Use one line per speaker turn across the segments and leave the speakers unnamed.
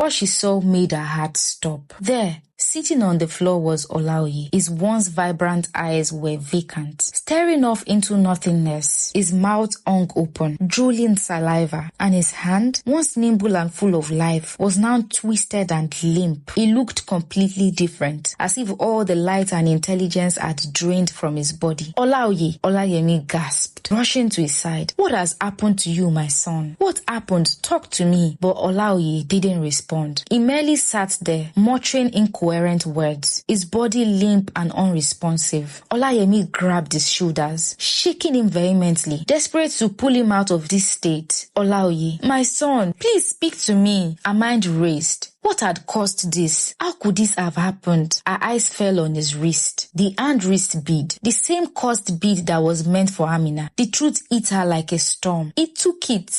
What she saw made her heart stop. There, sitting on the floor was Olaoye. His once vibrant eyes were vacant, staring off into nothingness. His mouth hung open, drooling saliva, and his hand, once nimble and full of life, was now twisted and limp. He looked completely different, as if all the light and intelligence had drained from his body. Olaoye, Olayemi gasped, rushing to his side. What has happened to you, my son? What happened? Talk to me. But Olaoye didn't respond. He merely sat there, muttering incoherent words, his body limp and unresponsive. Olayemi grabbed his shoulders, shaking him vehemently, desperate to pull him out of this state. Olaoye, my son, please speak to me. Her mind raced. What had caused this? How could this have happened? Her eyes fell on his wrist. The hand wrist bead. The same cursed bead that was meant for Amina. The truth hit her like a storm. He took it.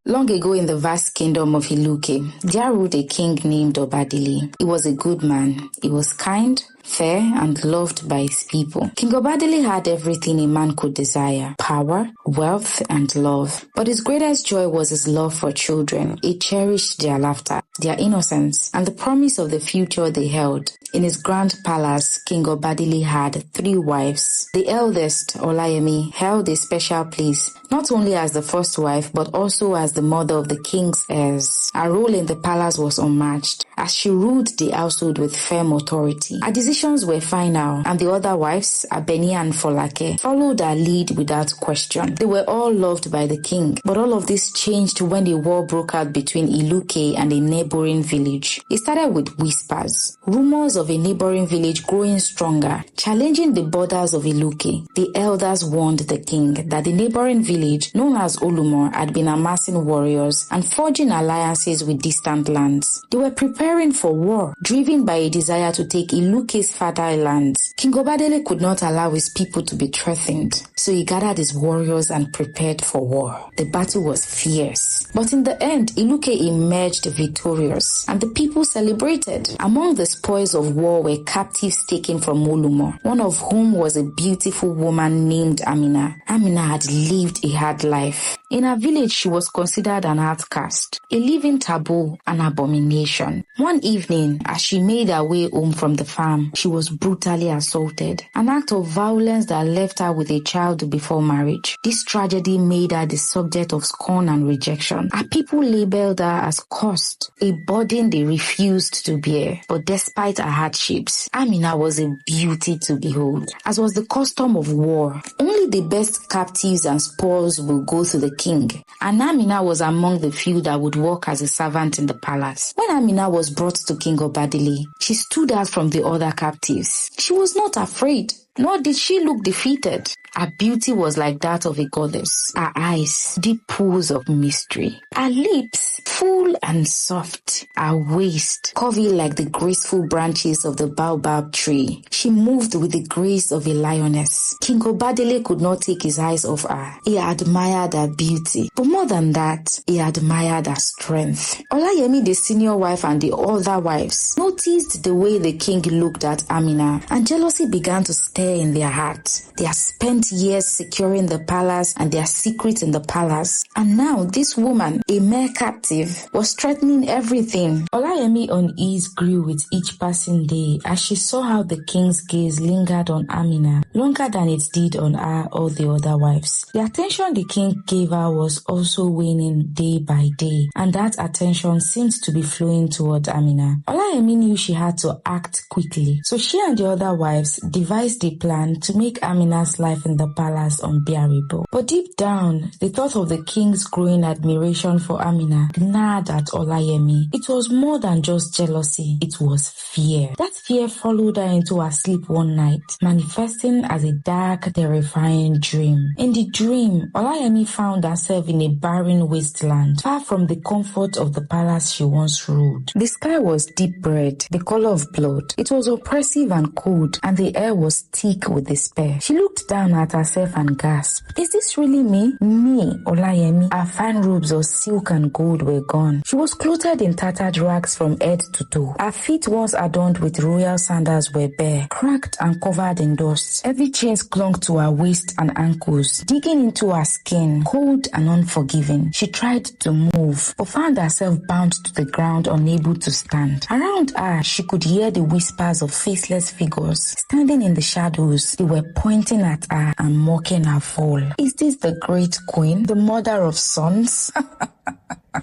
Long ago in the vast kingdom of Iluke, there ruled a king named Obadili. He was a good man. He was kind, fair, and loved by his people. King Obadili had everything a man could desire: power, wealth, and love. But his greatest joy was his love for children. He cherished their laughter, their innocence, and the promise of the future they held. In his grand palace, King Obadili had 3 wives. The eldest, Olayemi, held a special place, not only as the first wife, but also as the mother of the king's heirs. Her role in the palace was unmatched, as she ruled the household with firm authority. Her decisions were final, and the other wives, Abeni and Folake, followed her lead without question. They were all loved by the king, but all of this changed when a war broke out between Iluke and a neighboring village. It started with whispers, rumors of a neighboring village growing stronger, challenging the borders of Iluke. The elders warned the king that the neighboring village, known as Olumo, had been amassing warriors and forging alliances with distant lands. They were preparing for war, driven by a desire to take Iluke's fertile lands. King Obadele could not allow his people to be threatened, so he gathered his warriors and prepared for war. The battle was fierce, but in the end, Iluke emerged victorious, and the people celebrated. Among the spoils of war were captives taken from Olumo, one of whom was a beautiful woman named Amina. Amina had lived a hard life. In her village, she was considered an outcast, a living taboo, an abomination. One evening, as she made her way home from the farm, she was brutally assaulted, an act of violence that left her with a child before marriage. This tragedy made her the subject of scorn and rejection. Her people labeled her as cursed, a burden they refused to bear. But despite her hardships, Amina was a beauty to behold. As was the custom of war, only the best captives and spoils will go to the king, and Amina was among the few that would work as a servant in the palace. When Amina was brought to King Obadili, she stood out from the other captives. She was not afraid, nor did she look defeated. Her beauty was like that of a goddess. Her eyes, deep pools of mystery. Her lips, full and soft. Her waist, curvy like the graceful branches of the baobab tree. She moved with the grace of a lioness. King Obadele could not take his eyes off her. He admired her beauty, but more than that, he admired her strength. Olayemi, the senior wife, and the other wives noticed the way the king looked at Amina, and jealousy began to stir in their hearts. They had spent years securing the palace and their secrets in the palace, and now this woman, a mere captive, was threatening everything. Olayemi unease grew with each passing day as she saw how the king's gaze lingered on Amina longer than it did on her or the other wives. The attention the king gave her was also waning day by day, and that attention seemed to be flowing toward Amina. Olayemi knew she had to act quickly, so she and the other wives devised a plan to make Amina's life in the palace unbearable. But deep down, the thought of the king's growing admiration for Amina gnawed at Olayemi. It was more than just jealousy, it was fear. That fear followed her into her sleep one night, manifesting as a dark, terrifying dream. In the dream, Olayemi found herself in a barren wasteland, far from the comfort of the palace she once ruled. The sky was deep red, the color of blood. It was oppressive and cold, and the air was thick with despair. She looked down at herself and gasped. Is this really me? Me, Olayemi. Her fine robes of silk and gold were gone. She was clothed in tattered rags from head to toe. Her feet, once adorned with royal sandals, were bare, cracked and covered in dust. Heavy chains clung to her waist and ankles, digging into her skin, cold and unforgiving. She tried to move, but found herself bound to the ground, unable to stand. Around her, she could hear the whispers of faceless figures standing in the shadows. They were pointing at her and mocking her fall. Is this the great queen, the mother of sons?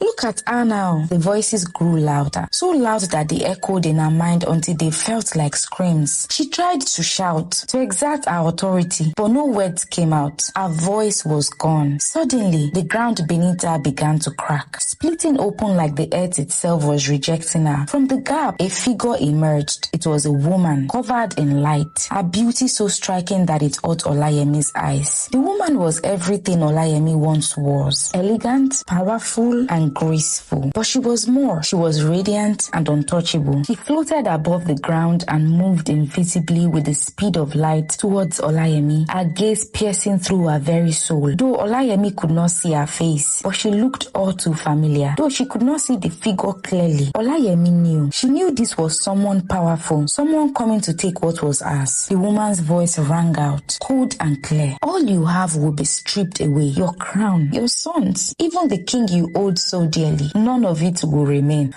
Look at her now. The voices grew louder, so loud that they echoed in her mind until they felt like screams. She tried to shout, to exert her authority, but no words came out. Her voice was gone. Suddenly, the ground beneath her began to crack, splitting open like the earth itself was rejecting her. From the gap, a figure emerged. It was a woman, covered in light, her beauty so striking that it caught Olayemi's eyes. The woman was everything Olayemi once was: elegant, powerful, and graceful. But she was more. She was radiant and untouchable. She floated above the ground and moved invisibly with the speed of light towards Olayemi, her gaze piercing through her very soul. Though Olayemi could not see her face, but she looked all too familiar. Though she could not see the figure clearly, Olayemi knew. She knew this was someone powerful, someone coming to take what was hers. The woman's voice rang out, cold and clear. All you have will be stripped away. Your crown, your sons, even the king you owed so dearly. None of it will remain.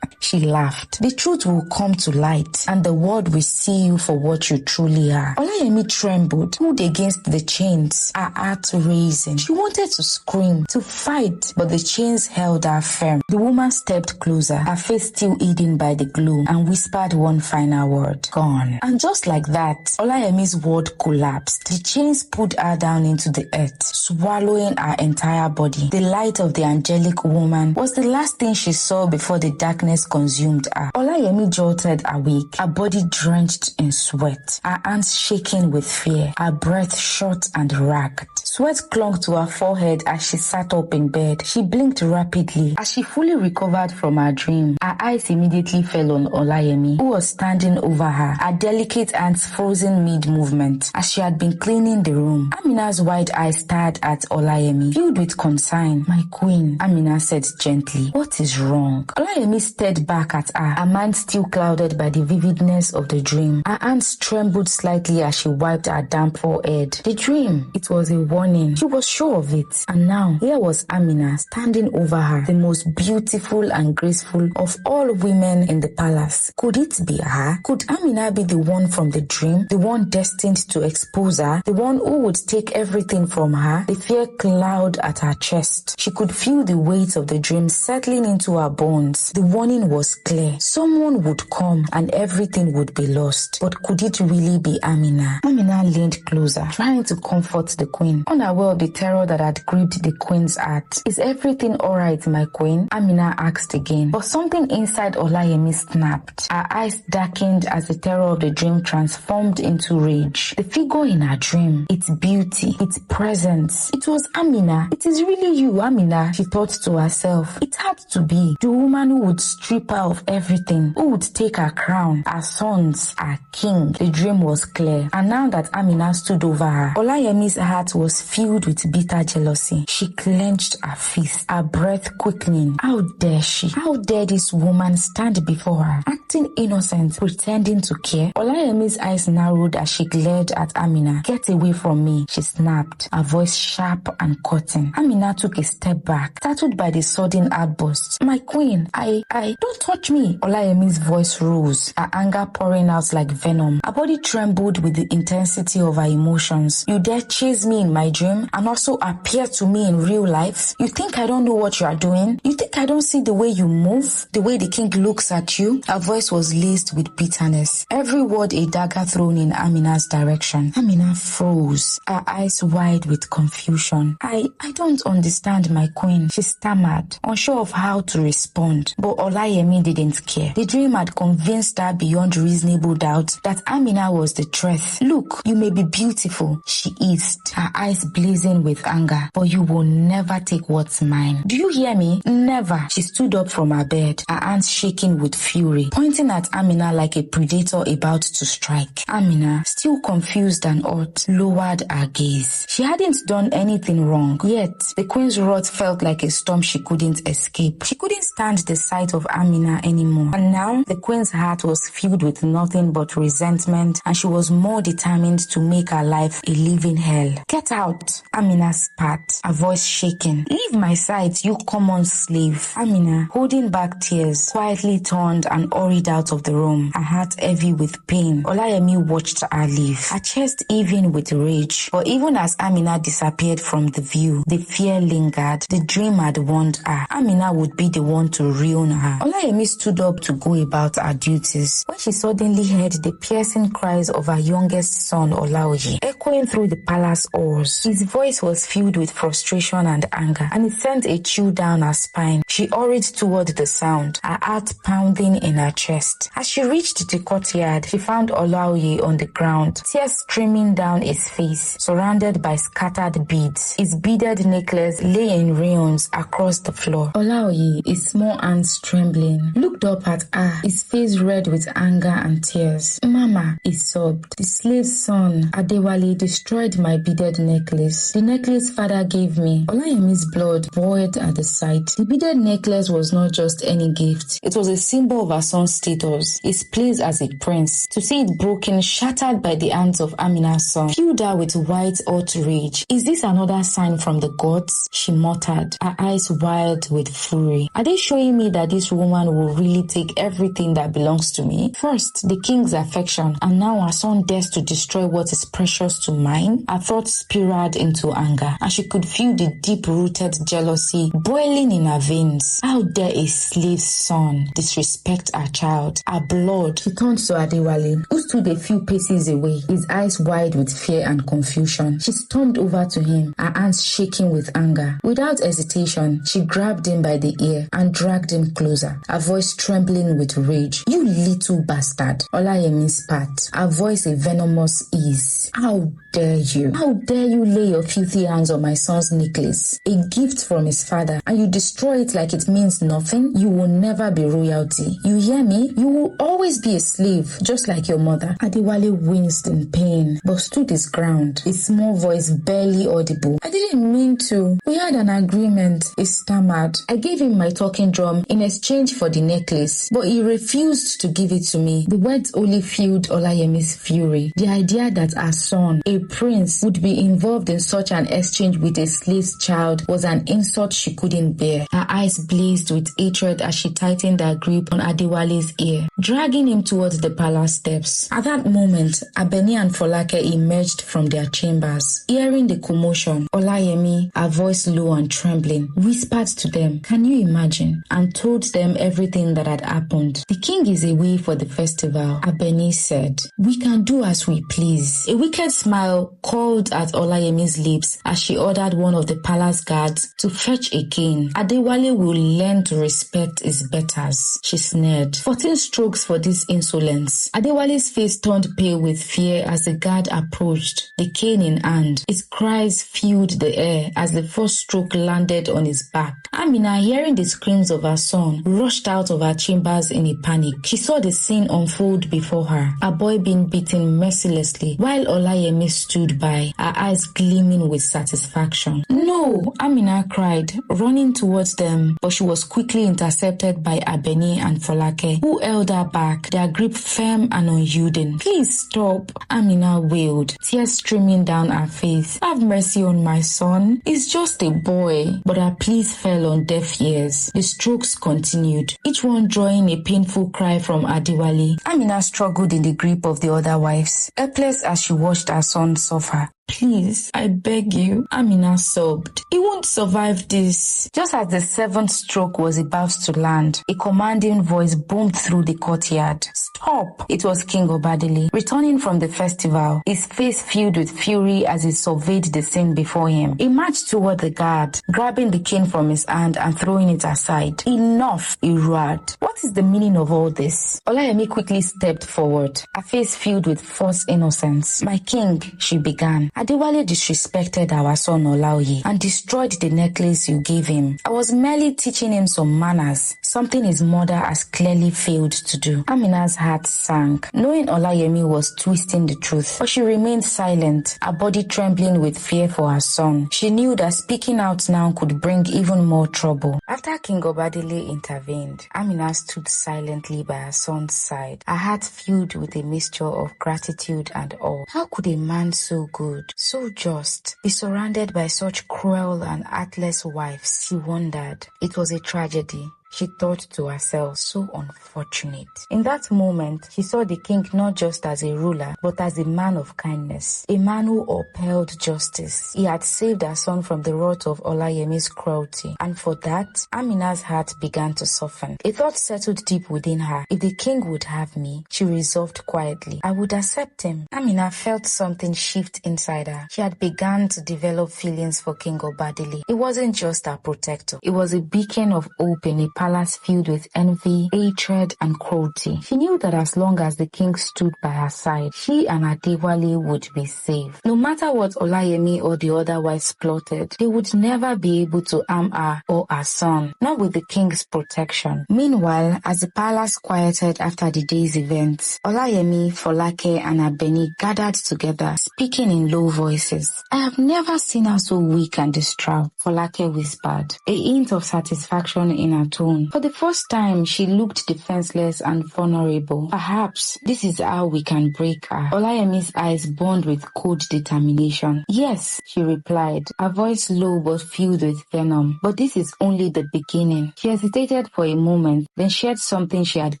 She laughed. The truth will come to light, and the world will see you for what you truly are. Olayemi trembled, pulled against the chains, her heart raising. She wanted to scream, to fight, but the chains held her firm. The woman stepped closer, her face still hidden by the glow, and whispered one final word: gone. And just like that, Olayemi's world collapsed. The chains pulled her down into the earth, swallowing her entire body. The light of the angelic woman was the last thing she saw before the darkness consumed her. Olayemi jolted awake, her body drenched in sweat, her hands shaking with fear, her breath short and ragged. Sweat clung to her forehead as she sat up in bed. She blinked rapidly. As she fully recovered from her dream, her eyes immediately fell on Olayemi, who was standing over her, her delicate hands frozen mid-movement. As she had been cleaning the room, Amina's wide eyes stared at Olayemi, filled with concern. "My queen," Amina said gently, "what is wrong?" Olayemi stared back at her, her mind still clouded by the vividness of the dream. Her hands trembled slightly as she wiped her damp forehead. The dream, it was a warning. She was sure of it. And now, here was Amina standing over her, the most beautiful and graceful of all women in the palace. Could it be her? Could Amina be the one from the dream? The one destined to expose her? The one who would take everything from her? The fear cloud at her chest. She could feel the weight of the dream settling into her bones. The warning was clear. Someone would come and everything would be lost. But could it really be Amina? Amina leaned closer, trying to comfort the queen, unaware of the terror that had gripped the queen's heart. "Is everything alright, my queen?" Amina asked again. But something inside Olayemi snapped. Her eyes darkened as the terror of the dream transformed into rage. The figure in her dream, its beauty, its presence, it was Amina. "It is really you, Amina," she thought to herself. It had to be. The woman who would strip her of everything, who would take her crown, her sons, her king. The dream was clear, and now that Amina stood over her, Olayemi's heart was filled with bitter jealousy. She clenched her fist, her breath quickening. How dare she? How dare this woman stand before her, acting innocent, pretending to care? Olayemi's eyes narrowed as she glared at Amina. "Get away from me," she snapped, her voice sharp and cutting. Amina took a step back, startled by the sudden outburst. "My queen, don't touch me." Olayemi's voice rose, her anger pouring out like venom. Her body trembled with the intensity of her emotions. "You dare chase me in my dream and also appear to me in real life? You think I don't know what you are doing? You think I don't see the way you move? The way the king looks at you?" Her voice was laced with bitterness, every word a dagger thrown in Amina's direction. Amina froze, her eyes wide with confusion. I don't understand, my queen," she stammered, unsure of how to respond. But Olayemi didn't care. The dream had convinced her beyond reasonable doubt that Amina was the truth. "Look, you may be beautiful," she hissed, her eyes blazing with anger, "but you will never take what's mine. Do you hear me? Never." She stood up from her bed, her her hands shaking with fury, pointing at Amina like a predator about to strike. Amina, still confused and hurt, lowered her gaze. She hadn't done anything wrong, yet the queen's wrath felt like a storm she couldn't escape. She couldn't stand the sight of Amina anymore, and now the queen's heart was filled with nothing but resentment, and she was more determined to make her life a living hell. "Get out," Amina spat, her voice shaking. "Leave my sight, you common slave." Amina, holding back tears, quietly turned and hurried out of the room, her heart heavy with pain. Olayemi watched her leave, her chest heaving with rage. But even as Amina disappeared from the view, the fear lingered. The dream had warned her. Amina would be the one to ruin her. Olayemi stood up to go about her duties when she suddenly heard the piercing cries of her youngest son Olaoji echoing through the palace halls. His voice was filled with frustration and anger, and it sent a chill down her spine. She hurried toward the sound, her heart pounding in her chest. As she reached the courtyard, she found Olaoye on the ground, tears streaming down his face, surrounded by scattered beads. His beaded necklace lay in ruins across the floor. Olaoye, his small hands trembling, looked up at her, his face red with anger and tears. "Mama," he sobbed, "the slave's son, Adewale, destroyed my beaded necklace. The necklace father gave me." Olayemi's blood boiled at the sight. The beaded necklace was not just any gift. It was a symbol of her son's status, his place as a prince. To see it broken, shattered by the hands of Amina's son, filled her with white hot rage. "Is this another sign from the gods?" she muttered, her eyes wild with fury. "Are they showing me that this woman will really take everything that belongs to me? First, the king's affection, and now her son dares to destroy what is precious to mine?" Her thoughts spiraled into anger, and she could feel the deep-rooted jealousy boiling in her veins. How dare a slave's son disrespect her child, her blood? She turned to Adewale, who stood a few paces away, his eyes wide with fear and confusion. She stormed over to him, her hands shaking with anger. Without hesitation, she grabbed him by the ear and dragged him closer, her voice trembling with rage. "You little bastard," Olayemi spat, her voice a venomous ease. "How dare you? How dare you lay your filthy hands on my son's necklace, a gift from his father, and you destroy it like it means nothing? You will never be royalty. You hear me? You will always be a slave, just like your mother." Adewale winced in pain, but stood his ground, his small voice barely audible. "I didn't mean to. We had an agreement," he stammered. "I gave him my talking drum in exchange for the necklace, but he refused to give it to me." The words only fueled Olayemi's fury. The idea that her son, a prince, would be involved in such an exchange with a slave's child was an insult she couldn't bear. Her eyes blazed with hatred as she tightened her grip on Adewale's ear, dragging him towards the palace steps. At that moment, Abeni and Folake emerged from their chambers. Hearing the commotion, Olayemi, her voice low and trembling, whispered to them, "Can you imagine?" and told them everything that had happened. "The king is away for the festival," Abeni said. "We can do as we please." A wicked smile curled at Olayemi's lips as she ordered one of the palace guards to fetch a cane. "Adewale will learn to respect his betters," she sneered. 14 strokes for this insolence. Adewale's face turned pale with fear as the guard approached, the cane in hand. His cries filled the air as the first stroke landed on his back. Amina, hearing the screams of her son, rushed out of her chambers in a panic. She saw the scene unfold before her, a boy being beaten mercilessly, while Olayemi stood by, her eyes gleaming with satisfaction. "No!" Amina cried, running towards them, but she was quickly intercepted by Abeni and Folake, who held her back, their grip firm and unyielding. "Please stop," Amina wailed, tears streaming down her face. "Have mercy on my son. He's just a boy." But her pleas fell on deaf ears. The strokes continued, each one drawing a painful cry from Adewale. Amina struggled in the grip of the other wives, helpless as she watched her son suffer. "Please, I beg you," Amina sobbed. "He won't survive this." Just as the 7th stroke was about to land, a commanding voice boomed through the courtyard. Stop! It was King Obadili, returning from the festival, his face filled with fury as he surveyed the scene before him. He marched toward the guard, grabbing the cane from his hand and throwing it aside. Enough, he roared. What is the meaning of all this? Olayemi quickly stepped forward, her face filled with false innocence. My king, she began. Adewale disrespected our son Olaoye and destroyed the necklace you gave him. I was merely teaching him some manners, something his mother has clearly failed to do. Amina's heart sank, knowing Olayemi was twisting the truth, but she remained silent, her body trembling with fear for her son. She knew that speaking out now could bring even more trouble. After King Obadili intervened, Amina stood silently by her son's side, her heart filled with a mixture of gratitude and awe. How could a man so good, so just, be surrounded by such cruel and heartless wives? She wondered. It was a tragedy. She thought to herself, so unfortunate. In that moment, she saw the king not just as a ruler, but as a man of kindness, a man who upheld justice. He had saved her son from the wrath of Olayemi's cruelty, and for that, Amina's heart began to soften. A thought settled deep within her. If the king would have me, she resolved quietly, I would accept him. Amina felt something shift inside her. She had begun to develop feelings for King Obadili. It wasn't just her protector. It was a beacon of hope in a palace filled with envy, hatred, and cruelty. She knew that as long as the king stood by her side, she and Adewale would be safe. No matter what Olayemi or the other wives plotted, they would never be able to harm her or her son, not with the king's protection. Meanwhile, as the palace quieted after the day's events, Olayemi, Folake, and Abeni gathered together, speaking in low voices. I have never seen her so weak and distraught, Folake whispered, a hint of satisfaction in her tone. For the first time, she looked defenseless and vulnerable. Perhaps this is how we can break her. Olayemi's eyes burned with cold determination. Yes, she replied, her voice low but filled with venom. But this is only the beginning. She hesitated for a moment, then shared something she had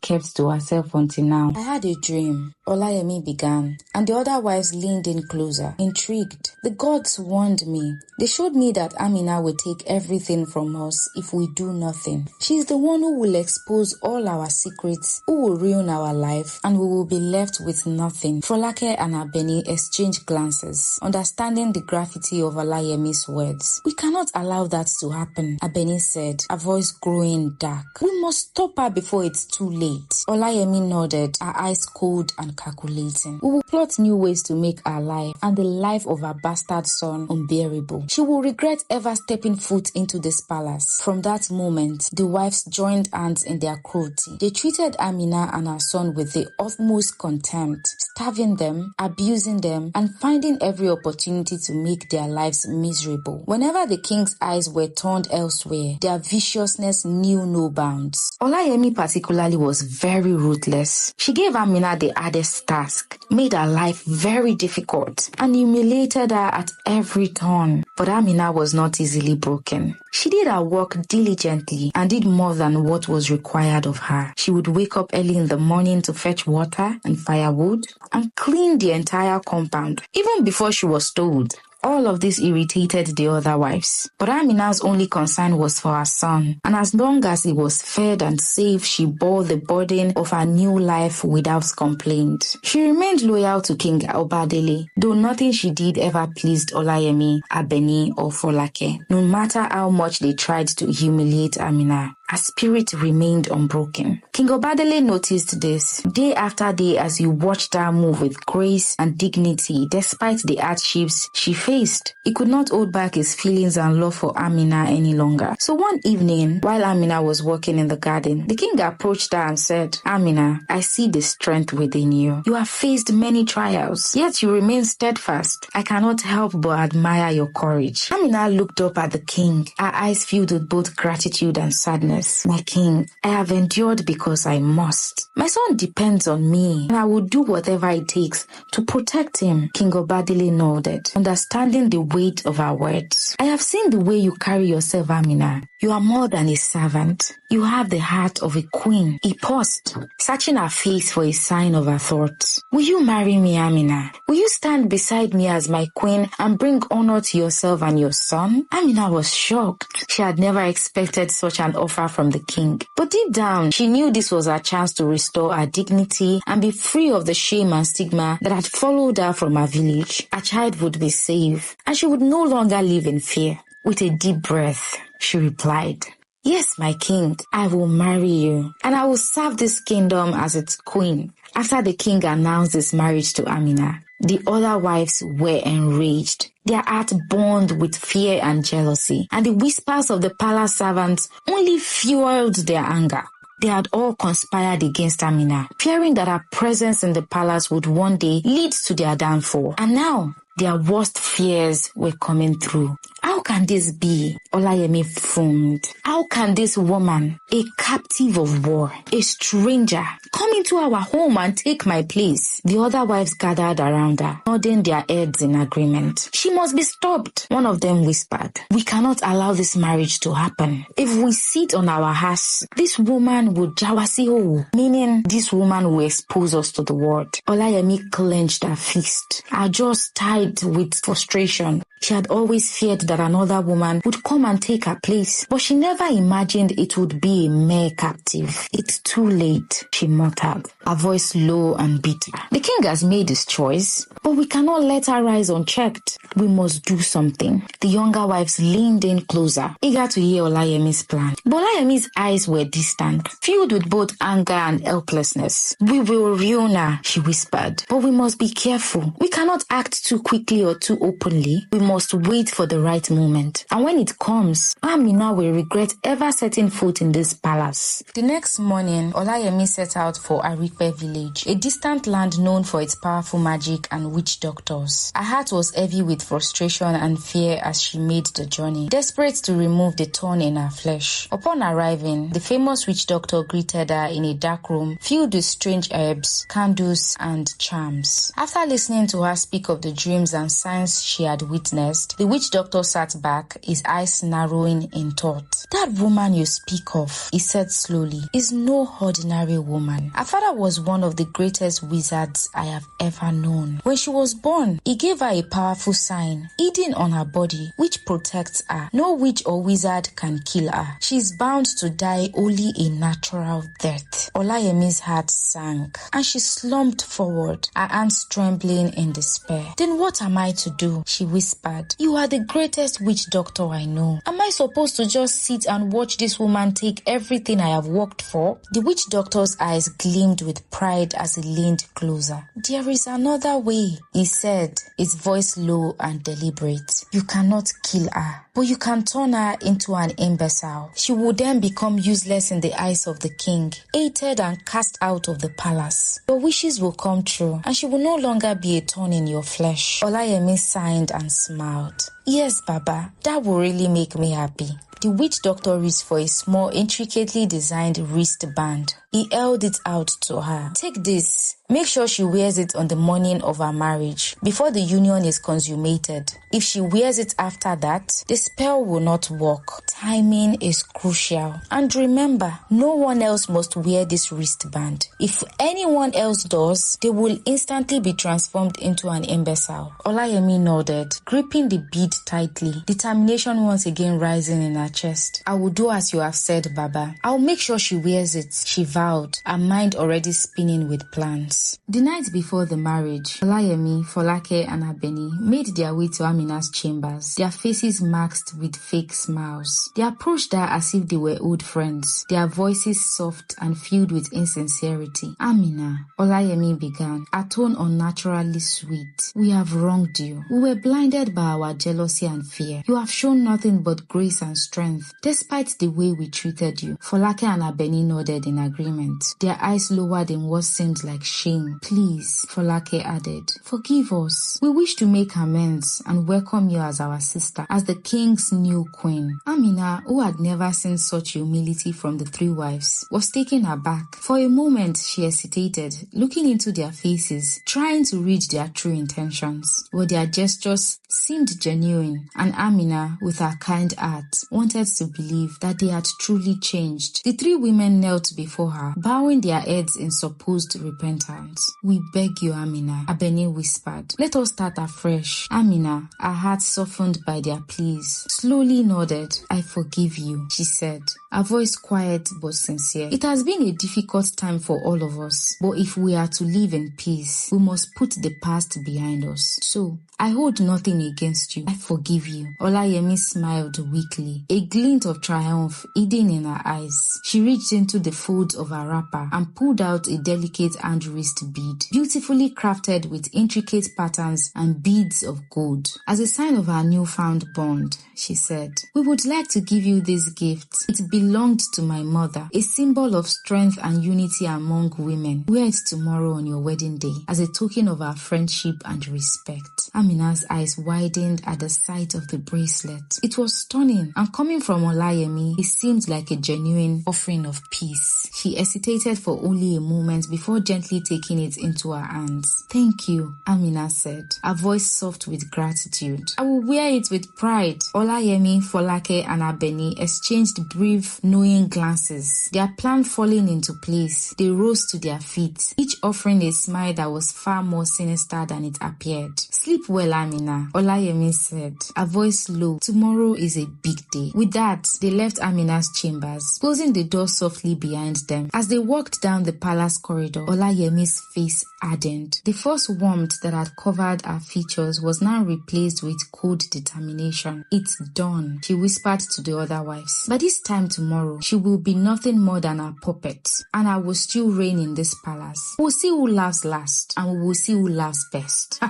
kept to herself until now. I had a dream, Olayemi began, and the other wives leaned in closer, intrigued. The gods warned me. They showed me that Amina will take everything from us if we do nothing. She is the one who will expose all our secrets, who will ruin our life, and we will be left with nothing. Folake and Abeni exchanged glances, understanding the gravity of Olayemi's words. We cannot allow that to happen, Abeni said, her voice growing dark. We must stop her before it's too late. Olayemi nodded, her eyes cold and calculating. We will plot new ways to make our life and the life of our bastard son unbearable. She will regret ever stepping foot into this palace. From that moment, the wives joined hands in their cruelty. They treated Amina and her son with the utmost contempt, starving them, abusing them, and finding every opportunity to make their lives miserable. Whenever the king's eyes were turned elsewhere, their viciousness knew no bounds. Olayemi particularly was very ruthless. She gave Amina the hardest task, made her life very difficult, and humiliated her at every turn. But Amina was not easily broken. She did her work diligently and did more than what was required of her. She would wake up early in the morning to fetch water and firewood and clean the entire compound, even before she was told. All of this irritated the other wives, but Amina's only concern was for her son, and as long as he was fed and safe, she bore the burden of her new life without complaint. She remained loyal to King Obadili, though nothing she did ever pleased Olayemi, Abeni, or Folake, no matter how much they tried to humiliate Amina. Her spirit remained unbroken. King Obadili noticed this day after day as he watched her move with grace and dignity despite the hardships she faced. He could not hold back his feelings and love for Amina any longer. So one evening, while Amina was walking in the garden, the king approached her and said, Amina, I see the strength within you. You have faced many trials, yet you remain steadfast. I cannot help but admire your courage. Amina looked up at the king, her eyes filled with both gratitude and sadness. My king, I have endured because I must. My son depends on me, and I will do whatever it takes to protect him. King Obadili nodded, understanding the weight of her words. I have seen the way you carry yourself, Amina. You are more than a servant. You have the heart of a queen. He paused, searching her face for a sign of her thoughts. Will you marry me, Amina? Will you stand beside me as my queen and bring honor to yourself and your son? Amina was shocked. She had never expected such an offer from the king. But deep down, she knew this was her chance to restore her dignity and be free of the shame and stigma that had followed her from her village. Her child would be safe, and she would no longer live in fear. With a deep breath, she replied, "Yes, my king, I will marry you, and I will serve this kingdom as its queen." After the king announced his marriage to Amina, the other wives were enraged. Their hearts burned with fear and jealousy, and the whispers of the palace servants only fueled their anger. They had all conspired against Amina, fearing that her presence in the palace would one day lead to their downfall. And now, their worst fears were coming true. How can this be? Olayemi fumed. How can this woman, a captive of war, a stranger, come into our home and take my place? The other wives gathered around her, nodding their heads in agreement. She must be stopped, one of them whispered. We cannot allow this marriage to happen. If we sit on our ass, this woman would jawasiho, meaning this woman will expose us to the world. Olayemi clenched her fist, her jaws tied with frustration. She had always feared that another woman would come and take her place, but she never imagined it would be a mere captive. It's too late, she muttered, her voice low and bitter. The king has made his choice, but we cannot let her rise unchecked. We must do something. The younger wives leaned in closer, eager to hear Olayemi's plan. But Olayemi's eyes were distant, filled with both anger and helplessness. We will ruin her, she whispered, but we must be careful. We cannot act too quickly or too openly. We must wait for the right moment. And when it comes, Amina will regret ever setting foot in this palace. The next morning, Olayemi set out for Aripe village, a distant land known for its powerful magic and witch doctors. Her heart was heavy with frustration and fear as she made the journey, desperate to remove the thorn in her flesh. Upon arriving, the famous witch doctor greeted her in a dark room filled with strange herbs, candles, and charms. After listening to her speak of the dreams and signs she had witnessed, the witch doctor sat back, his eyes narrowing in thought. That woman you speak of, he said slowly, is no ordinary woman. Her father was one of the greatest wizards I have ever known. When she was born, he gave her a powerful sign hidden on her body which protects her. No witch or wizard can kill her. She is bound to die only a natural death. Olayemi's heart sank and she slumped forward, her hands trembling in despair. Then what am I to do? She whispered. You are the greatest witch doctor I know. Am I supposed to just sit and watch this woman take everything I have worked for? The witch doctor's eyes gleamed with pride as he leaned closer. There is another way, he said, his voice low and deliberate. You cannot kill her, but you can turn her into an imbecile. She will then become useless in the eyes of the king, hated and cast out of the palace. Your wishes will come true, and she will no longer be a thorn in your flesh. Olayemi sighed and smiled. Yes, Baba, that will really make me happy. The witch doctor reached for a small, intricately designed wristband. He held it out to her. Take this. Make sure she wears it on the morning of her marriage, before the union is consummated. If she wears it after that, the spell will not work. Timing is crucial. And remember, no one else must wear this wristband. If anyone else does, they will instantly be transformed into an imbecile. Olayemi nodded, gripping the bead tightly, determination once again rising in her chest. I will do as you have said, Baba. I'll make sure she wears it, she vowed, her mind already spinning with plans. The night before the marriage, Olayemi, Folake, and Abeni made their way to Amina's chambers, their faces masked with fake smiles. They approached her as if they were old friends, their voices soft and filled with insincerity. Amina, Olayemi began, her tone unnaturally sweet. We have wronged you. We were blinded by our jealousy and fear. You have shown nothing but grace and strength, despite the way we treated you. Folake and Abeni nodded in agreement. enjoyment, their eyes lowered in what seemed like shame. Please, Folake added, forgive us. We wish to make amends and welcome you as our sister, as the king's new queen. Amina, who had never seen such humility from the three wives, was taken aback. For a moment, she hesitated, looking into their faces, trying to read their true intentions. But their gestures seemed genuine, and Amina, with her kind heart, wanted to believe that they had truly changed. The three women knelt before her, bowing their heads in supposed repentance. We beg you, Amina, Abeni whispered. Let us start afresh. Amina, her heart softened by their pleas, slowly nodded. I forgive you, she said, her voice quiet but sincere. It has been a difficult time for all of us, but if we are to live in peace, we must put the past behind us. So, I hold nothing against you. I forgive you. Olayemi smiled weakly, a glint of triumph hidden in her eyes. She reached into the folds of her wrapper and pulled out a delicate hand wrist bead, beautifully crafted with intricate patterns and beads of gold. As a sign of her newfound bond, she said, we would like to give you this gift. It belonged to my mother, a symbol of strength and unity among women. Wear it tomorrow on your wedding day as a token of our friendship and respect. Amina's eyes widened at the sight of the bracelet. It was stunning, and coming from Olayemi, it seemed like a genuine offering of peace. She hesitated for only a moment before gently taking it into her hands. Thank you, Amina said, her voice soft with gratitude. I will wear it with pride. Olayemi, Folake, and Abeni exchanged brief, knowing glances. Their plan falling into place, they rose to their feet, each offering a smile that was far more sinister than it appeared. Sleep well, Amina, Olayemi said, her voice low. Tomorrow is a big day. With that, they left Amina's chambers, closing the door softly behind them. As they walked down the palace corridor, Olayemi's face hardened. The first warmth that had covered her features was now replaced with cold determination. It's done, she whispered to the other wives. By this time tomorrow, she will be nothing more than a puppet, and I will still reign in this palace. We'll see who laughs last, and we will see who laughs best.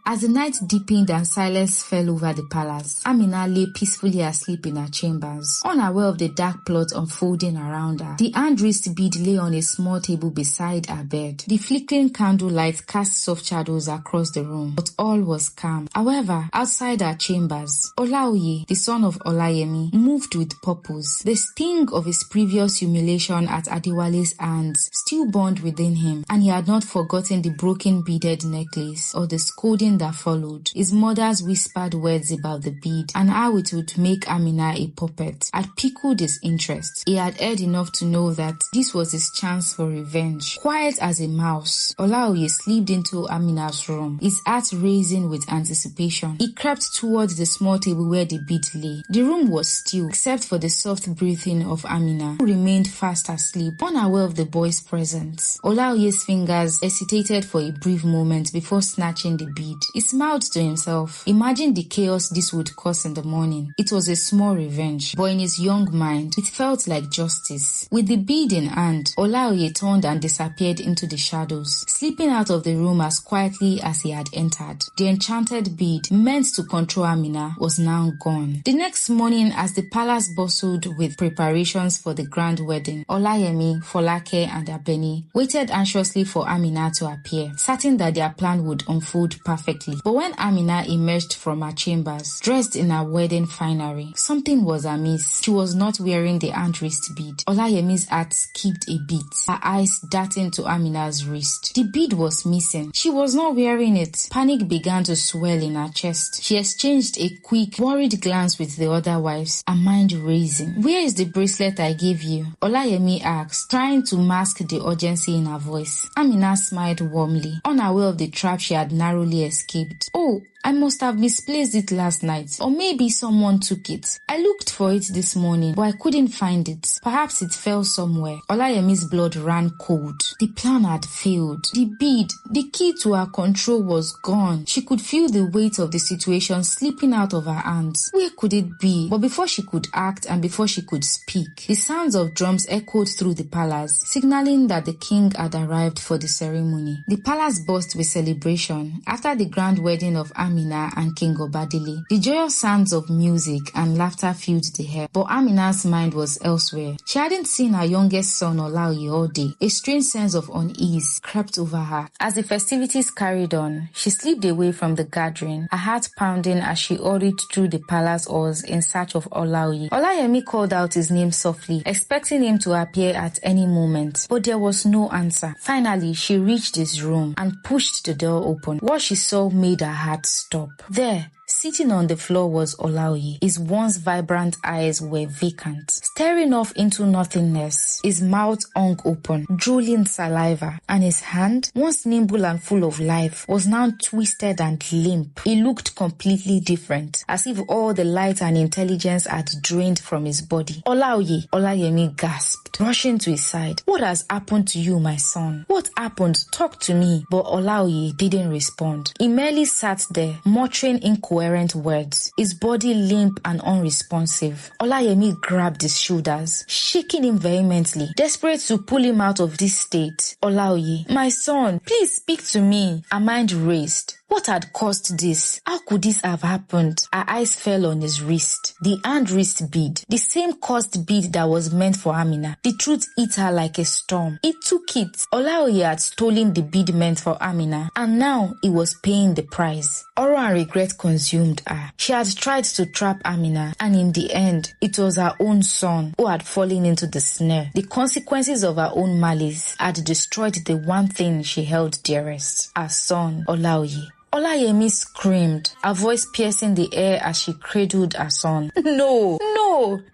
As the night deepened and silence fell over the palace, Amina lay peacefully asleep in her chambers, unaware of the dark plot unfolding around her. The hand wrist bead lay on a small table beside her bed. The flickering candlelight cast soft shadows across the room, but all was calm. However, outside her chambers, Olaoye, the son of Olayemi, moved with purpose. The sting of his previous humiliation at Adewale's hands still burned within him, and he had not forgotten the broken beaded necklace or the scolding that followed. His mother's whispered words about the bead and how it would make Amina a puppet had pickled his interest. He had heard enough to know that this was his chance for revenge. Quiet as a mouse, Olaoye slipped into Amina's room, his heart racing with anticipation. He crept towards the small table where the bead lay. The room was still, except for the soft breathing of Amina, who remained fast asleep, unaware of the boy's presence. Olaoye's fingers hesitated for a brief moment before snatching the bead. He smiled to himself. Imagine the chaos this would cause in the morning. It was a small revenge, but in his young mind, it felt like justice. With the bead in hand, Olaoye turned and disappeared into the shadows, slipping out of the room as quietly as he had entered. The enchanted bead, meant to control Amina, was now gone. The next morning, as the palace bustled with preparations for the grand wedding, Olayemi, Folake, and Abeni waited anxiously for Amina to appear, certain that their plan would unfold perfectly. But when Amina emerged from her chambers, dressed in her wedding finery, something was amiss. She was not wearing the hand wrist bead. Olayemi's heart skipped a beat, her eyes darting to Amina's wrist. The bead was missing. She was not wearing it. Panic began to swell in her chest. She exchanged a quick, worried glance with the other wives, her mind racing. Where is the bracelet I gave you? Olayemi asked, trying to mask the urgency in her voice. Amina smiled warmly, unaware of the trap she had narrowly escaped. Oh, I must have misplaced it last night, or maybe someone took it. I looked for it this morning, but I couldn't find it. Perhaps it fell somewhere. Olayemi's blood ran cold. The plan had failed. The bead, the key to her control, was gone. She could feel the weight of the situation slipping out of her hands. Where could it be? But before she could act and before she could speak, the sounds of drums echoed through the palace, signaling that the king had arrived for the ceremony. The palace burst with celebration. After the grand wedding of Amina Amina and King Obadili. The joyous sounds of music and laughter filled the air, but Amina's mind was elsewhere. She hadn't seen her youngest son Olaoye all day. A strange sense of unease crept over her. As the festivities carried on, she slipped away from the gathering, her heart pounding as she hurried through the palace halls in search of Olaoye. Olayemi called out his name softly, expecting him to appear at any moment, but there was no answer. Finally, she reached his room and pushed the door open. What she saw made her heart stop. There, sitting on the floor was Olaoye. His once vibrant eyes were vacant, staring off into nothingness. His mouth hung open, drooling saliva, and his hand, once nimble and full of life, was now twisted and limp. He looked completely different, as if all the light and intelligence had drained from his body. Olaoye, Olayemi gasped, rushing to his side. "What has happened to you, my son? What happened? Talk to me." But Olaoye didn't respond. He merely sat there, muttering incoherent words, his body limp and unresponsive. Olayemi grabbed his shoulders, shaking him vehemently, desperate to pull him out of this state. "Olaoye, my son, please speak to me." Her mind raced. What had caused this? How could this have happened? Her eyes fell on his wrist, the hand wrist bead, the same cursed bead that was meant for Amina. The truth hit her like a storm. He took it. Olaoye had stolen the bead meant for Amina, and now he was paying the price. Horror and regret consumed her. She had tried to trap Amina, and in the end, it was her own son who had fallen into the snare. The consequences of her own malice had destroyed the one thing she held dearest, her son, Olaoye. Olayemi screamed, her voice piercing the air as she cradled her son. No,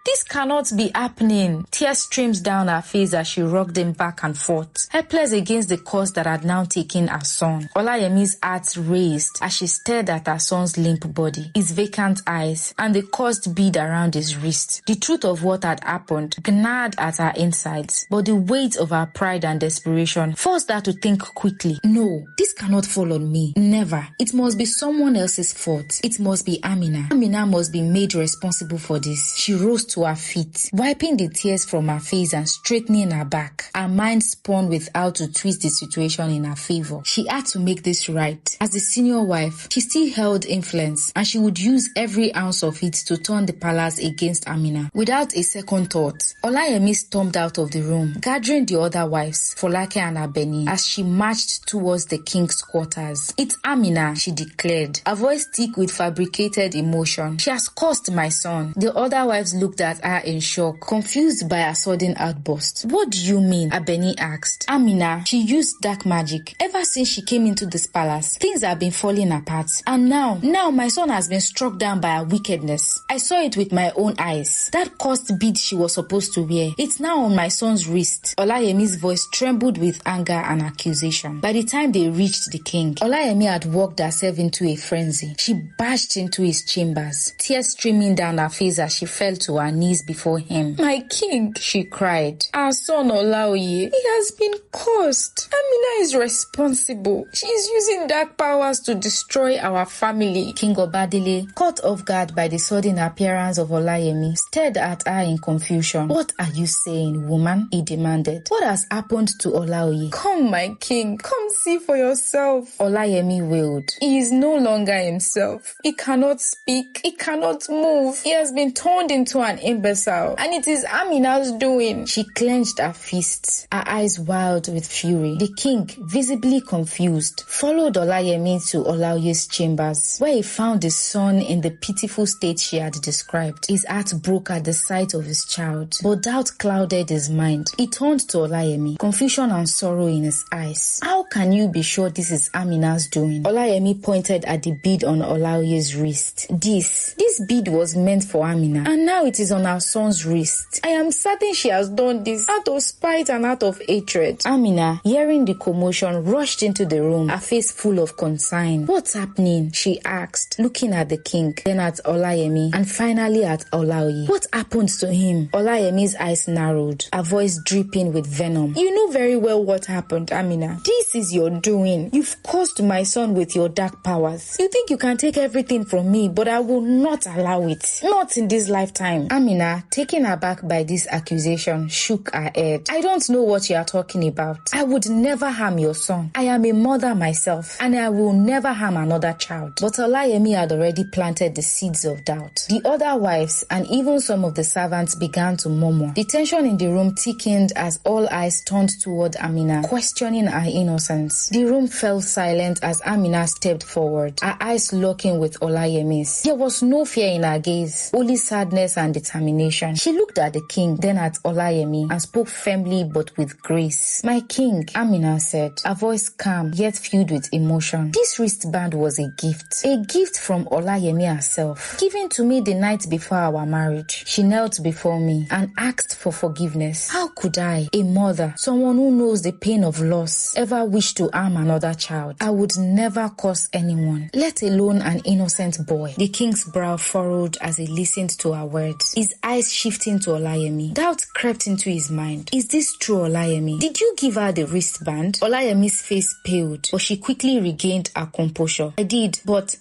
this cannot be happening. Tears streamed down her face as she rocked him back and forth, helpless against the curse that had now taken her son. Olayemi's heart raced as she stared at her son's limp body, his vacant eyes, and the cursed bead around his wrist. The truth of what had happened gnawed at her insides, but the weight of her pride and desperation forced her to think quickly. No, this cannot fall on me. Never. It must be someone else's fault. It must be Amina. Amina must be made responsible for this. She rose to her feet, wiping the tears from her face and straightening her back. Her mind spun with how to twist the situation in her favor. She had to make this right. As the senior wife, she still held influence, and she would use every ounce of it to turn the palace against Amina. Without a second thought, Olayemi stormed out of the room, gathering the other wives, Folake and Abeni, as she marched towards the king's quarters. "It's Amina," she declared, her voice thick with fabricated emotion. "She has cursed my son." The other wives looked at her in shock, confused by her sudden outburst. "What do you mean?" Abeni asked. "Amina, she used dark magic. Ever since she came into this palace, things have been falling apart. And now my son has been struck down by her wickedness. I saw it with my own eyes. That cursed bead she was supposed to wear, it's now on my son's wrist." Olayemi's voice trembled with anger and accusation. By the time they reached the king, Olayemi had walked herself into a frenzy. She bashed into his chambers, tears streaming down her face as she fell to her knees before him. "My king," she cried, "our son Olaoye, he has been cursed. Amina is responsible. She is using dark powers to destroy our family." King Obadile, caught off guard by the sudden appearance of Olayemi, stared at her in confusion. "What are you saying, woman?" he demanded. "What has happened to Olaoye?" "Come, my king, come see for yourself," Olayemi wailed. "He is no longer himself. He cannot speak. He cannot move. He has been turned into an imbecile, and it is Amina's doing." She clenched her fists, her eyes wild with fury. The king, visibly confused, followed Olayemi to Olaoye's chambers, where he found his son in the pitiful state she had described. His heart broke at the sight of his child, but doubt clouded his mind. He turned to Olayemi, confusion and sorrow in his eyes. "How can you be sure this is Amina's doing?" Olayemi pointed at the bead on Olaoye's wrist. This bead was meant for Amina, and now it is on our son's wrist. I am certain she has done this out of spite and out of hatred." Amina, hearing the commotion, rushed into the room, her face full of concern. "What's happening?" she asked, looking at the king, then at Olayemi, and finally at Olaoye. "What happened to him?" Olayemi's eyes narrowed, her voice dripping with venom. "You know very well what happened, Amina. This is your doing. You've cursed my son with with your dark powers. You think you can take everything from me, but I will not allow it. Not in this lifetime. Amina, taken aback by this accusation, shook her head. I don't know what you are talking about. I would never harm your son. I am a mother myself, and I will never harm another child. But Olayemi had already planted the seeds of doubt. The other wives and even some of the servants began to murmur. The tension in the room thickened as all eyes turned toward Amina, questioning her innocence. The room fell silent as Amina stepped forward, her eyes locking with Olayemi's. There was no fear in her gaze, only sadness and determination. She looked at the king, then at Olayemi, and spoke firmly but with grace. My king, Amina said, her voice calm yet filled with emotion. This wristband was a gift from Olayemi herself, given to me the night before our marriage. She knelt before me and asked for forgiveness. How could I, a mother, someone who knows the pain of loss, ever wish to harm another child? I would never curse anyone, let alone an innocent boy. The king's brow furrowed as he listened to her words, his eyes shifting to Olayemi. Doubt crept into his mind. Is this true, Olayemi? Did you give her the wristband? Olayemi's face paled, but she quickly regained her composure. I did, but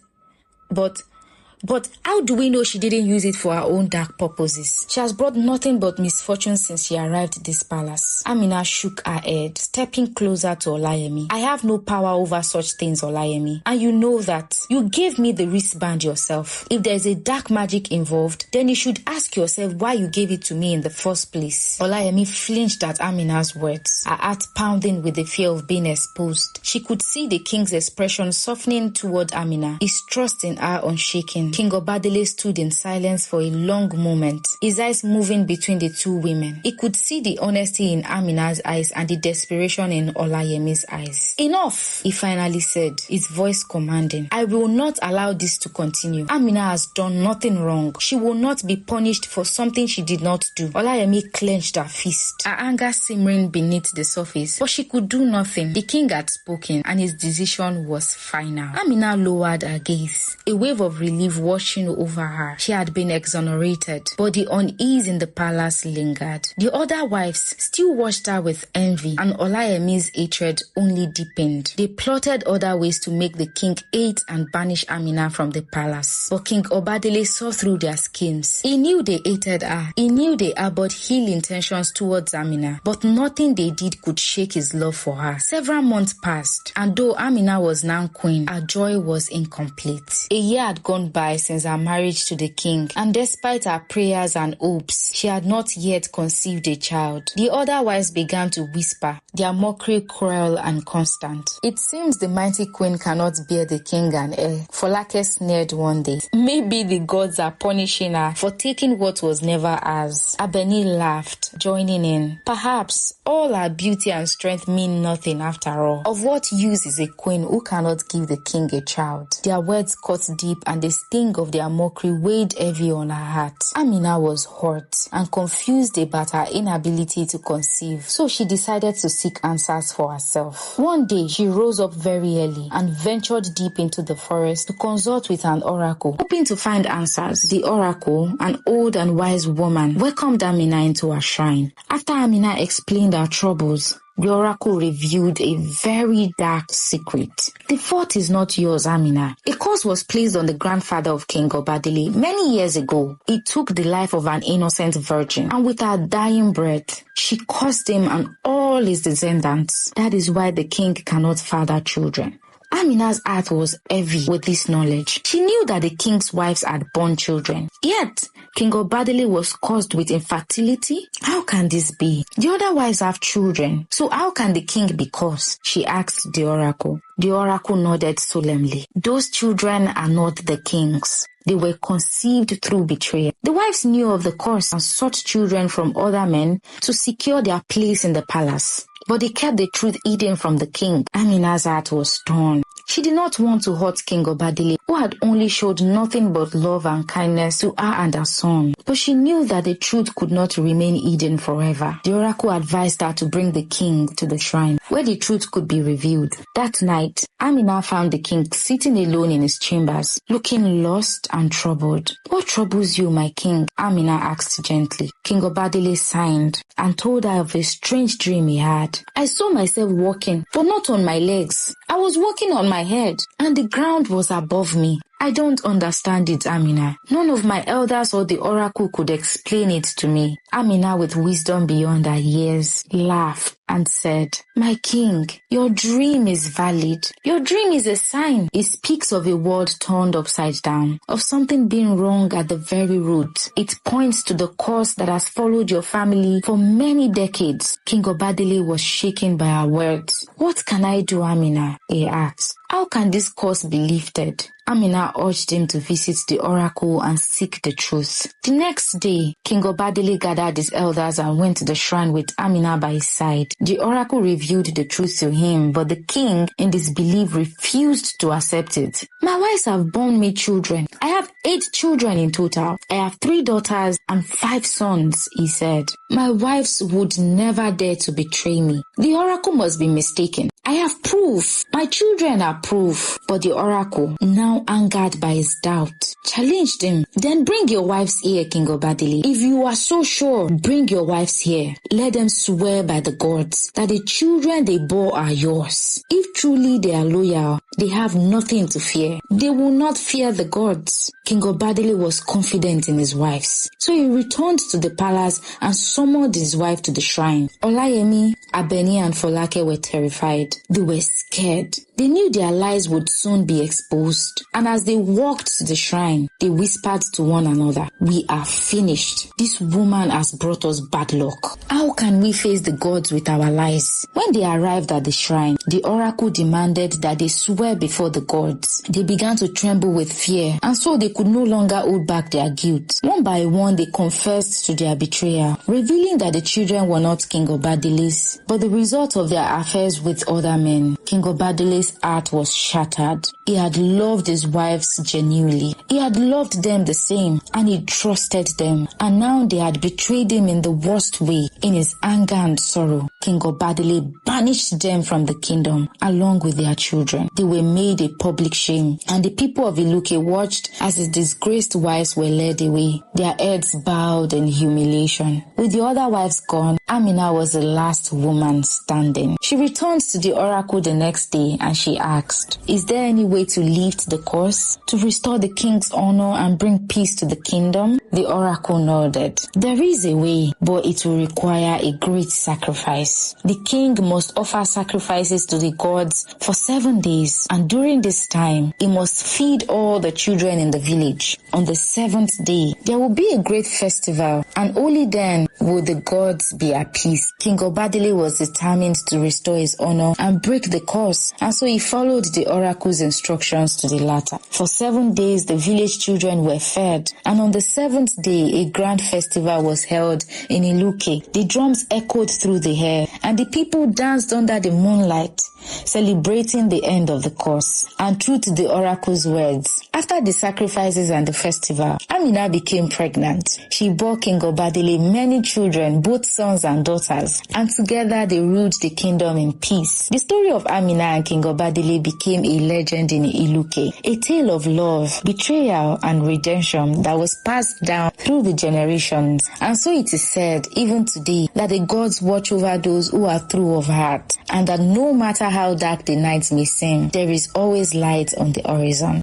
how do we know she didn't use it for her own dark purposes? She has brought nothing but misfortune since she arrived at this palace. Amina shook her head, stepping closer to Olayemi. I have no power over such things, Olayemi, and you know that. You gave me the wristband yourself. If there's a dark magic involved, then you should ask yourself why you gave it to me in the first place. Olayemi flinched at Amina's words, her heart pounding with the fear of being exposed. She could see the king's expression softening toward Amina, his trust in her unshaken. King Obadele stood in silence for a long moment, his eyes moving between the two women. He could see the honesty in Amina's eyes and the desperation in Olayemi's eyes. Enough, he finally said, his voice commanding. I will not allow this to continue. Amina has done nothing wrong. She will not be punished for something she did not do. Olayemi clenched her fist, her anger simmering beneath the surface, but she could do nothing. The king had spoken, and his decision was final. Amina lowered her gaze, a wave of relief washing over her. She had been exonerated, but the unease in the palace lingered. The other wives still watched her with envy, and Olayemi's hatred only deepened. They plotted other ways to make the king hate and banish Amina from the palace. But King Obadele saw through their schemes. He knew they hated her. He knew they harbored ill intentions towards Amina, but nothing they did could shake his love for her. Several months passed, and though Amina was now queen, her joy was incomplete. A year had gone by since her marriage to the king, and despite her prayers and hopes, she had not yet conceived a child. The other wives began to whisper, their mockery cruel and constant. It seems the mighty queen cannot bear the king and heir, Folake sneered one day. Maybe the gods are punishing her for taking what was never hers. Abeni laughed, joining in. Perhaps all her beauty and strength mean nothing after all. Of what use is a queen who cannot give the king a child? Their words cut deep, and the sting of their mockery weighed heavy on her heart. Amina was hurt and confused about her inability to conceive, so she decided to seek answers for herself. One day, she rose up very early and ventured deep into the forest to consult with an oracle, hoping to find answers. The oracle, an old and wise woman, welcomed Amina into her shrine. After Amina explained her troubles, the oracle revealed a very dark secret. The fault is not yours, Amina. A curse was placed on the grandfather of King Obadele many years ago. It took the life of an innocent virgin, and with her dying breath, she cursed him and all his descendants. That is why the king cannot father children. Amina's heart was heavy with this knowledge. She knew that the king's wives had borne children. Yet, King Obadele was cursed with infertility? How can this be? The other wives have children, so how can the king be cursed? She asked the oracle. The oracle nodded solemnly. Those children are not the king's. They were conceived through betrayal. The wives knew of the curse and sought children from other men to secure their place in the palace. But they kept the truth hidden from the king. Amina's heart was torn. She did not want to hurt King Obadele, who had only showed nothing but love and kindness to her and her son. But she knew that the truth could not remain hidden forever. The oracle advised her to bring the king to the shrine. where the truth could be revealed. That night, Amina found the king sitting alone in his chambers, looking lost and troubled. "What troubles you, my king?" Amina asked gently. King Obadele sighed and told her of a strange dream he had. "I saw myself walking, but not on my legs. I was walking on my head, and the ground was above me. I don't understand it, Amina. None of my elders or the oracle could explain it to me." Amina, with wisdom beyond her years, laughed and said, "My king, your dream is valid. Your dream is a sign. It speaks of a world turned upside down, of something being wrong at the very root. It points to the curse that has followed your family for many decades." King Obadele was shaken by her words. "What can I do, Amina?" he asked. "How can this curse be lifted?" Amina urged him to visit the oracle and seek the truth. The next day, King Obadele gathered his elders and went to the shrine with Amina by his side. The oracle revealed the truth to him, but the king, in disbelief, refused to accept it. "My wives have borne me children. I have 8 children in total. I have 3 daughters and 5 sons," he said. "My wives would never dare to betray me. The oracle must be mistaken. I have proof. My children are proof." But the oracle, now angered by his doubt, challenged him. "Then bring your wives here, King Obadele. If you are so sure, bring your wives here. Let them swear by the gods that the children they bore are yours. If truly they are loyal, they have nothing to fear. They will not fear the gods." King Obadele was confident in his wives, so he returned to the palace and summoned his wife to the shrine. Olayemi, Abeni, and Folake were terrified. They were scared. They knew their lies would soon be exposed. And as they walked to the shrine, they whispered to one another, "We are finished. This woman has brought us bad luck. How can we face the gods with our lies?" When they arrived at the shrine, the oracle demanded that they swear before the gods. They began to tremble with fear, and so they could no longer hold back their guilt. One by one, they confessed to their betrayal, revealing that the children were not King Obadele's, but the result of their affairs with other men. King Obadele's heart was shattered. He had loved his wives genuinely. He had loved them the same, and he trusted them. And now they had betrayed him in the worst way. In his anger and sorrow, King Obadele banished them from the kingdom, along with their children. They were made a public shame, and the people of Iluke watched as his disgraced wives were led away, their heads bowed in humiliation. With the other wives gone, Amina was the last woman standing. She returned to the oracle the next day and she asked, "Is there any way to lift the curse, to restore the king's honor and bring peace to the kingdom?" The oracle nodded. "There is a way, but it will require a great sacrifice. The king must offer sacrifices to the gods for 7 days, and during this time, he must feed all the children in the village. On the 7th day, there will be a great festival, and only then will the gods be at peace." King Obadele was determined to restore his honor and break the curse, and so he followed the oracle's instructions to the latter. For 7 days, the village children were fed, and on the 7th day, a grand festival was held in Iluke. The drums echoed through the air, and the people danced under the moonlight, celebrating the end of the curse. And true to the oracle's words, after the sacrifices and the festival, Amina became pregnant. She bore King Obadele many children, both sons and daughters, and together they ruled the kingdom in peace. The story of Amina and King Obadele became a legend in Iluke, a tale of love, betrayal, and redemption that was passed down through the generations. And so it is said, even today, that the gods watch over those who are true of heart, and that no matter how dark the night may seem, there is always light on the horizon.